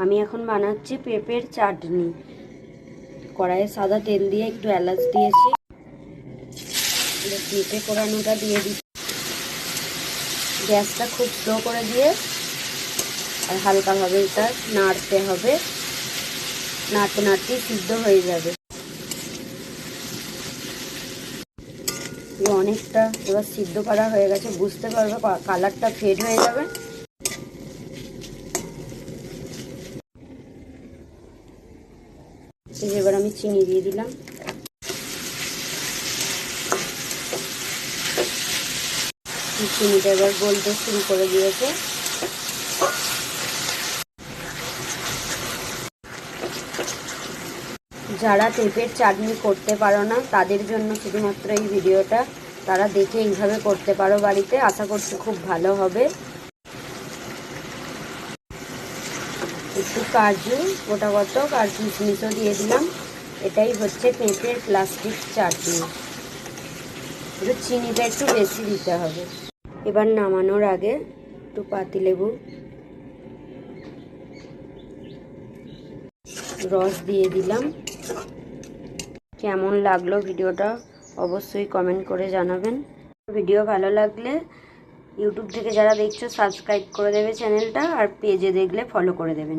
আমি এখন বানাচ্ছি পেঁপের চাটনি। কড়াইয়ে সাদা তেল দিয়ে একটু এলাচ দিয়েছি, পেঁপে কোরানোটা দিয়ে দিচ্ছি। গ্যাসটা খুব স্লো করে দিয়ে আর হালকাভাবে এটা নাড়তে হবে, নাড়তে নাড়তেই সিদ্ধ হয়ে যাবে। অনেকটা এবার সিদ্ধ করা হয়ে গেছে, বুঝতে পারবে, কালারটা ফেড হয়ে যাবে। এবার আমি চিনি দিয়ে দিলাম। চিনিটা এবার গলতে শুরু করে দিয়েছে। যারা পেঁপের চাটনি করতে পারো না তাদের জন্য শুধুমাত্র এই ভিডিওটা, তারা দেখে এইভাবে করতে পারো বাড়িতে, আশা করছি খুব ভালো হবে। একটু কাজু, গোটা কতক আর কিশমিশও দিয়ে দিলাম। এটাই হচ্ছে পেঁপের প্লাস্টিক চাটনি। একটু চিনিটা একটু বেশি দিতে হবে। এবার নামানোর আগে একটু পাতিলেবু রস দিয়ে দিলাম। কেমন লাগলো ভিডিওটা অবশ্যই কমেন্ট করে জানাবেন। ভিডিও ভালো লাগলে ইউটিউব থেকে যারা দেখছো সাবস্ক্রাইব করে দেবে চ্যানেলটা, আর পেজে দেখলে ফলো করে দেবেন।